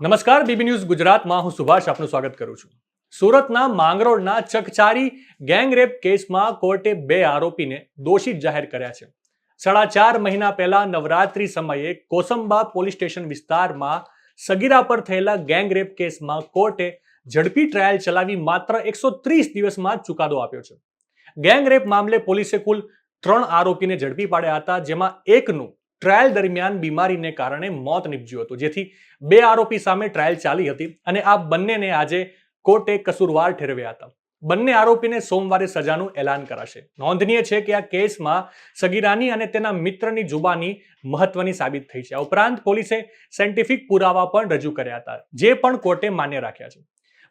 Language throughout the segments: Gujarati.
નમસ્કાર, બીબી ન્યૂઝ ગુજરાતમાં હું સુભાષ આપનું સ્વાગત કરું છું. સુરતના માંગરોળના ચકચારી ગેંગરેપ કેસમાં કોર્ટે 2 આરોપીને દોષિત જાહેર કર્યા છે. 4.5 મહિના પહેલા નવરાત્રી સમયે કોસંબા પોલીસ સ્ટેશન વિસ્તારમાં સગીરા પર થયેલા ગેંગરેપ કેસમાં કોર્ટે ઝડપી ટ્રાયલ ચલાવી માત્ર 130 દિવસમાં જ ચુકાદો આપ્યો છે. ગેંગરેપ મામલે પોલીસે કુલ 3 આરોપીને ઝડપી પાડ્યા હતા, જેમાં એકનું ટ્રાયલ દરમિયાન બીમારીને કારણે મોત નીપજ્યું હતું, જેથી 2 આરોપી સામે ટ્રાયલ ચાલી હતી અને આ બંનેને આજે કોર્ટે કસૂરવાર ઠેરવ્યા હતા. બંને આરોપીને સોમવારે સજાનું એલાન કરાશે. નોંધનીય છે કે આ કેસમાં સગીરાની અને તેના મિત્રની જુબાની મહત્વની સાબિત થઈ છે. આ ઉપરાંત પોલીસે સાયન્ટિફિક પુરાવા પણ રજૂ કર્યા હતા, જે પણ કોર્ટે માન્ય રાખ્યા છે.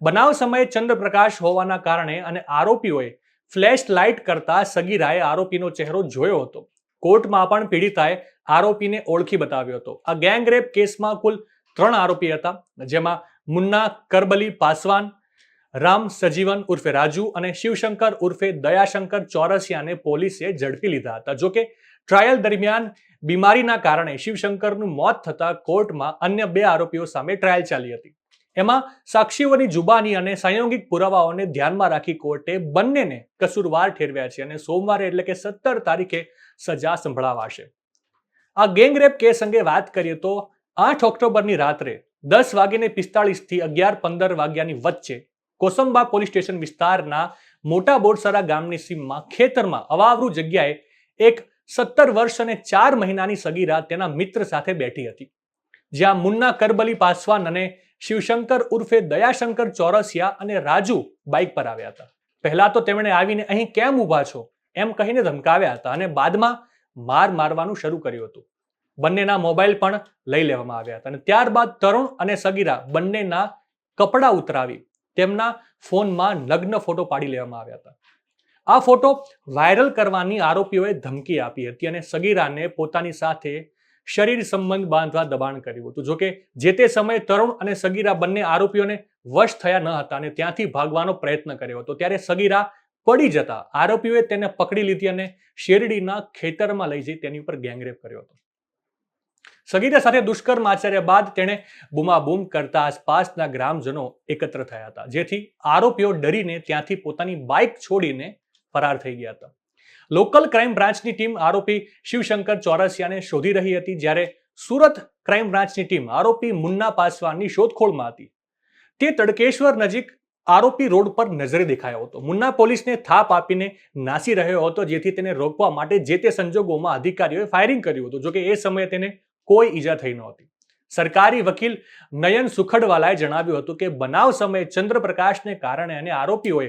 બનાવ સમયે ચંદ્રપ્રકાશ હોવાના કારણે અને આરોપીઓએ ફ્લેશ લાઇટ કરતા સગીરાએ આરોપીનો ચહેરો જોયો હતો. કોર્ટમાં પણ પીડિતાએ આરોપીને ઓળખી બતાવ્યો હતો. આ ગેંગરેપ કેસમાં કુલ 3 આરોપી હતા, જેમાં મુન્ના કરબલી પાસવાન, રામ સજીવન ઉર્ફે રાજુ અને શિવશંકર ઉર્ફે દયાશંકર ચોરસિયાને પોલીસે ઝડપી લીધા હતા. જોકે ટ્રાયલ દરમિયાન બીમારીના કારણે શિવશંકરનું મોત થતા કોર્ટમાં અન્ય 2 આરોપીઓ સામે ટ્રાયલ ચાલી હતી. એમાં સાક્ષીઓની જુબાની અને સંયોગિક પુરાવાઓને ધ્યાનમાં રાખી કોર્ટે બંનેને કસૂરવાર ઠેરવ્યા છે અને સોમવારે એટલે કે 17 તારીખે સજા સંભળાવાશે. આ ગેંગરેપ કેસ અંગે વાત કરીએ તો 8 ઓક્ટોબરની રાત્રે 10:45 થી 11:15 વાગ્યાની વચ્ચે કોસંબા પોલીસ સ્ટેશન વિસ્તારના મોટા બોરસરા ગામની સીમમાં ખેતરમાં અવાવરૂ જગ્યાએ એક 17 વર્ષ અને 4 મહિનાની સગીરા તેના મિત્ર સાથે બેઠી હતી, જ્યાં મુન્ના કરબલી પાસવાન અને શિવશંકર ઉર્ફે દયાશંકર ચોરસિયા અને રાજુ બાઇક પર આવ્યા હતા. પહેલા તો તેમણે આવીને અહીં કેમ ઊભા છો એમ કહીને ધમકાવ્યા હતા અને બાદમાં માર મારવાનું શરૂ કર્યું હતું. બંનેના મોબાઈલ પણ લઈ લેવામાં આવ્યા હતા અને ત્યારબાદ તરુણ અને સગીરા બંનેના કપડાં ઉતરાવી તેમના ફોનમાં નગ્ન ફોટો પાડી લેવામાં આવ્યા હતા. આ ફોટો વાયરલ કરવાની આરોપીઓએ ધમકી આપી હતી અને સગીરાને પોતાની સાથે શરીર સંબંધ બાંધવા દબાણ કર્યું હતું. જોકે જે તે સમયે તરુણ અને સગીરા બંને આરોપીઓને વશ થયા ન હતા અને ત્યાંથી ભાગવાનો પ્રયત્ન કર્યો હતો. ત્યારે સગીરા પડી જતા આરોપીઓએ તેને પકડી લીધી અને શેરડીના ખેતરમાં લઈ જઈ તેની ઉપર ગેંગરેપ કર્યો હતો. સગીરા સાથે દુષ્કર્મ આચર્યા બાદ તેણે બૂમાબૂમ કરતા આસપાસના ગ્રામજનો એકત્ર થયા હતા, જેથી આરોપીઓ ડરીને ત્યાંથી પોતાની બાઇક છોડીને ફરાર થઈ ગયા હતા. લોકલ ક્રાઇમ બ્રાન્ચની ટીમ આરોપી શિવશંકર ચોરસિયાને શોધી રહી હતી, જ્યારે સુરત ક્રાઇમ બ્રાન્ચની ટીમ આરોપી મુન્ના પાસવાનની શોધખોળમાં હતી. તે તડકેશ્વર નજીક આરોપી રોડ પર નજરે દેખાયો હતો. મુન્ના પોલીસને થાપ આપીને નાસી રહ્યો હતો, જેથી તેને રોકવા માટે જે તે સંજોગોમાં અધિકારીઓએ ફાયરિંગ કર્યું હતું. જોકે એ સમયે તેને કોઈ ઈજા થઈ નહોતી. સરકારી વકીલ નયન સુખડવાલાએ જણાવ્યું હતું કે બનાવ સમયે ચંદ્રપ્રકાશને કારણે અને આરોપીઓએ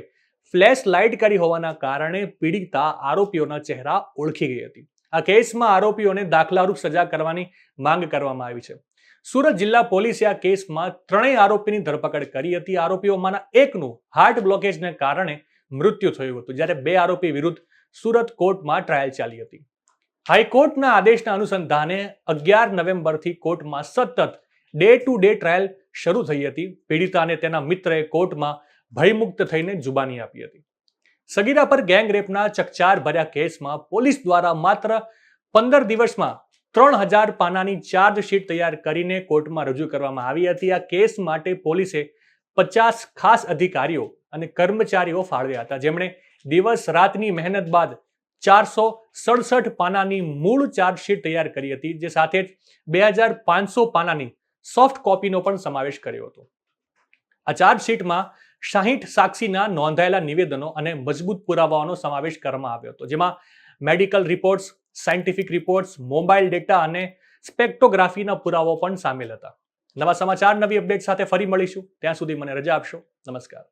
ફ્લેશ લાઇટ કરી હોવાના કારણે પીડિતા આરોપીઓના ચહેરા ઓળખી ગઈ હતી. આ કેસમાં આરોપીઓને દાખલારૂપ સજા કરવાની માંગ કરવામાં આવી છે. સુરત જિલ્લા પોલીસે આ કેસમાં 3 આરોપીની ધરપકડ કરી હતી. આરોપીઓમાંના એકનું હાર્ટ બ્લોકેજને કારણે મૃત્યુ થયું હતું, જ્યારે 2 આરોપી વિરુદ્ધ સુરત કોર્ટમાં ટ્રાયલ ચાલી હતી. હાઈકોર્ટના આદેશના અનુસંધાને 11 નવેમ્બરથી કોર્ટમાં સતત ડે ટુ ડે ટ્રાયલ શરૂ થઈ હતી. પીડિતા અને તેના મિત્રએ કોર્ટમાં ભયમુક્ત થઈને જુબાની આપી હતી. સગીરા પર ગેંગરેપના ચકચાર ભર્યા કેસમાં પોલીસ દ્વારા માત્ર 15 દિવસમાં 3000 પાનાની ચાર્જશીટ તૈયાર કરીને કોર્ટમાં રજૂ કરવામાં આવી હતી. આ કેસ માટે પોલીસે 50 ખાસ અધિકારીઓ અને કર્મચારીઓ ફાળવ્યા હતા, જેમણે દિવસ રાતની મહેનત બાદ 467 પાનાની મૂળ ચાર્જશીટ તૈયાર કરી હતી, જે સાથે જ 2500 પાનાની સોફ્ટ કોપીનો પણ સમાવેશ કર્યો હતો. આ ચાર્જશીટમાં 60 સાક્ષીના નોંધાયેલા નિવેદનો અને મજબૂત પુરાવાઓનો સમાવેશ કરવામાં આવ્યો હતો, જેમાં medical reports, scientific reports, mobile data અને સ્પેક્ટોગ્રાફીના પુરાવાઓ પણ સામેલ હતા. નવા સમાચાર, નવી અપડેટ સાથે ફરી મળીશું. ત્યાં સુધી મને રજા આપશો. નમસ્કાર.